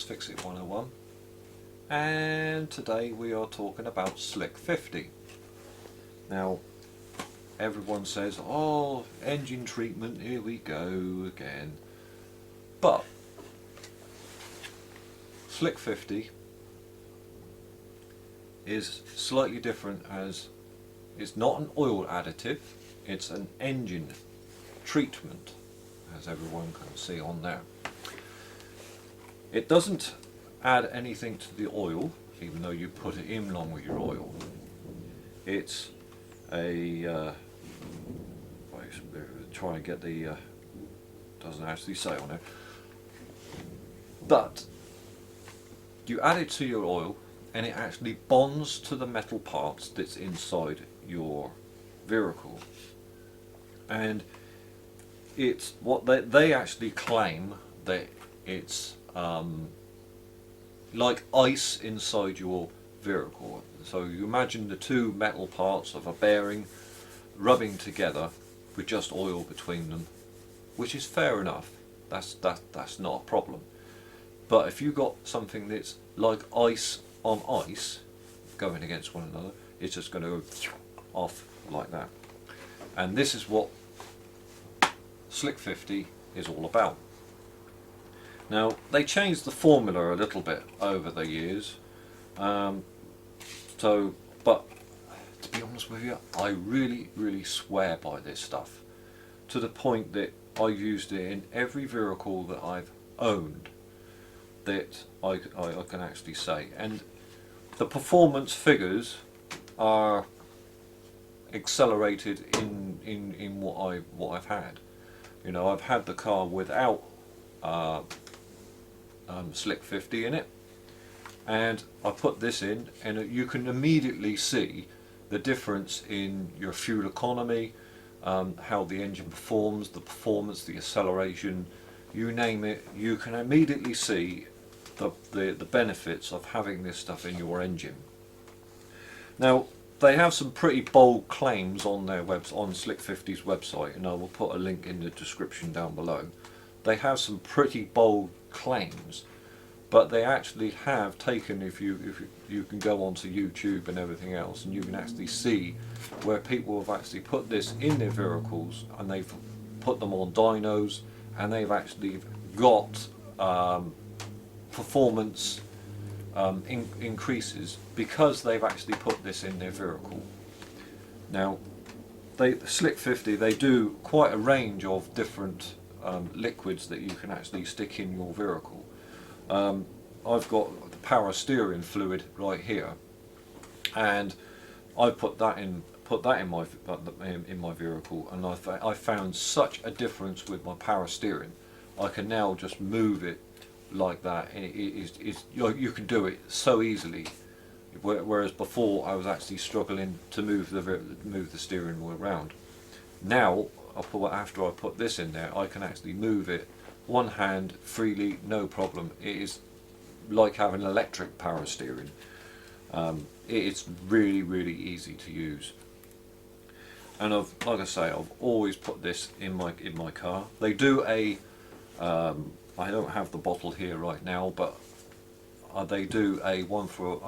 Fix It 101, and today we are talking about Slick50. Now everyone says, oh, engine treatment, here we go again, but Slick50 is slightly different, as it's not an oil additive, it's an engine treatment, as everyone can see on there. It doesn't add anything to the oil, even though you put it in along with your oil. It's a trying to get the doesn't actually say on it, but you add it to your oil and it actually bonds to the metal parts that's inside your vehicle, and it's what they actually claim that it's like ice inside your vehicle. So you imagine the two metal parts of a bearing rubbing together with just oil between them, which is fair enough. That's not a problem. But if you got something that's like ice on ice going against one another, it's just going to go off like that. And this is what Slick50 is all about. Now they changed the formula a little bit over the years, but to be honest with you, I really swear by this stuff, to the point that I used it in every vehicle that I've owned, that I can actually say, and the performance figures are accelerated in what I've had. You know, I've had the car without Slick50 in it, and I put this in, and you can immediately see the difference in your fuel economy, how the engine performs, the performance, the acceleration, you name it. You can immediately see the benefits of having this stuff in your engine. Now they have some pretty bold claims on their on Slick50's website, and I will put a link in the description down below. They have some pretty bold claims, but they actually have taken, if you can go onto YouTube and everything else, and you can actually see where people have actually put this in their vehicles, and they've put them on dynos, and they've actually got performance increases because they've actually put this in their vehicle. Now Slick50, they do quite a range of different liquids that you can actually stick in your vehicle. I've got the power steering fluid right here, and I put that in my vehicle, and I found such a difference with my power steering. I can now just move it like that, and you can do it so easily, whereas before I was actually struggling to move the steering wheel around. Now after I put this in there, I can actually move it one hand freely, no problem. It is like having electric power steering. It's really easy to use, and like I say, I've always put this in my car. They do a I don't have the bottle here right now, but they do a one for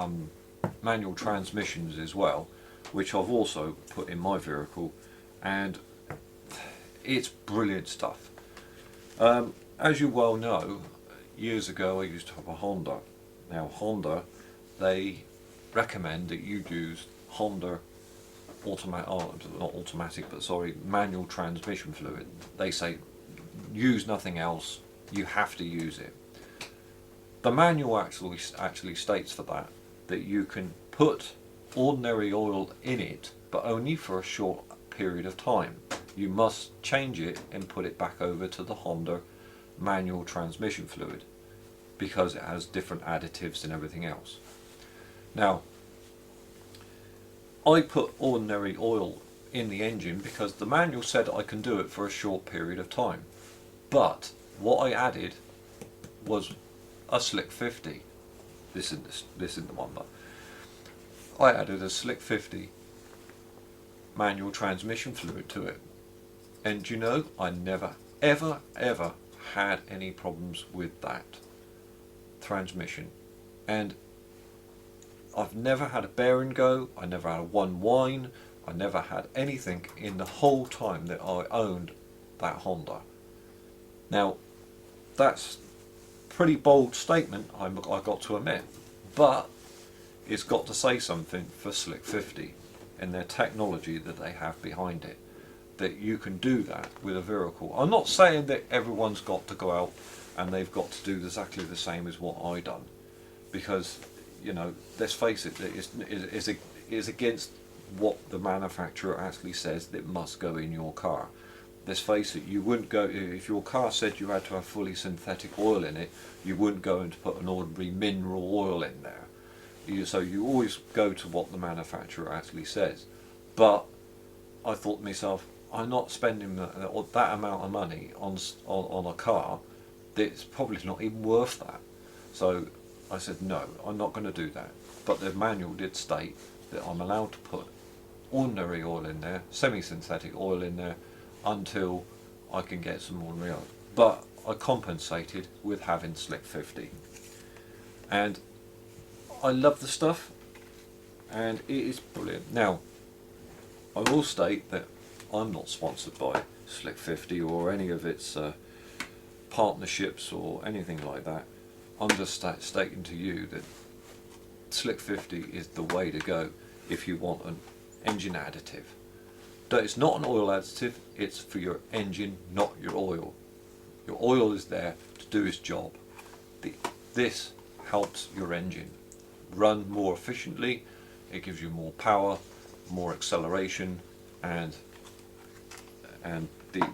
manual transmissions as well, which I've also put in my vehicle, and it's brilliant stuff. As you well know, years ago I used to have a Honda. Now Honda, they recommend that you use Honda manual transmission fluid. They say use nothing else, you have to use it. The manual actually states for that you can put ordinary oil in it, but only for a short period of time. You must change it and put it back over to the Honda manual transmission fluid, because it has different additives and everything else. Now I put ordinary oil in the engine because the manual said I can do it for a short period of time, but what I added was a Slick50. This isn't the one, but I added a Slick50 manual transmission fluid to it, and you know, I never ever had any problems with that. transmission, and I've never had a bearing go, I never had a one whine, I never had anything in the whole time that I owned that Honda. Now that's a pretty bold statement, I got to admit, but it's got to say something for Slick50 and their technology that they have behind it, that you can do that with a vehicle. I'm not saying that everyone's got to go out and they've got to do exactly the same as what I done, because, you know, let's face it, it is against what the manufacturer actually says that must go in your car. Let's face it, you wouldn't go, if your car said you had to have fully synthetic oil in it, you wouldn't go and put an ordinary mineral oil in there. So you always go to what the manufacturer actually says. But I thought to myself, I'm not spending that amount of money on a car that's probably not even worth that. So I said, no, I'm not going to do that. But the manual did state that I'm allowed to put ordinary oil in there, semi-synthetic oil in there, until I can get some ordinary oil. But I compensated with having Slick50. And I love the stuff, and it is brilliant. Now, I will state that I'm not sponsored by Slick50 or any of its partnerships or anything like that. I'm just stating to you that Slick50 is the way to go if you want an engine additive. That it's not an oil additive, it's for your engine, not your oil. Your oil is there to do its job. This helps your engine run more efficiently, it gives you more power, more acceleration, and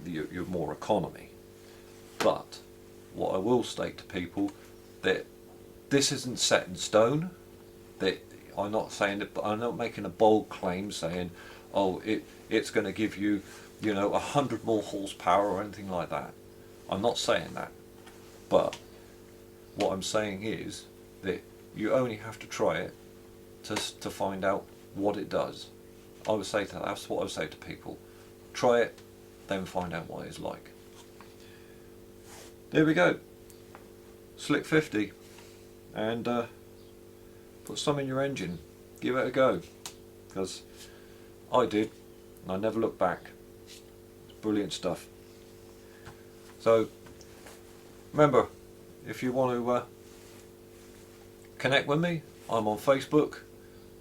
your more economy. But what I will state to people, that this isn't set in stone. That I'm not saying that, I'm not making a bold claim saying, oh, it's going to give you, you know, 100 more horsepower or anything like that. I'm not saying that. But what I'm saying is that you only have to try it to find out what it does. I would say that's what I would say to people. Try it, then find out what it's like. There we go. Slick50, and put some in your engine. Give it a go, because I did, and I never looked back. It's brilliant stuff. So remember, if you want to connect with me, I'm on Facebook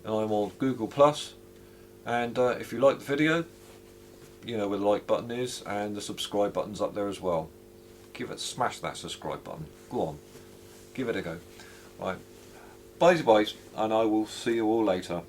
and I'm on Google Plus, and if you like the video, you know where the like button is, and the subscribe button's up there as well. Smash that subscribe button. Go on, give it a go. Right, bye, and I will see you all later.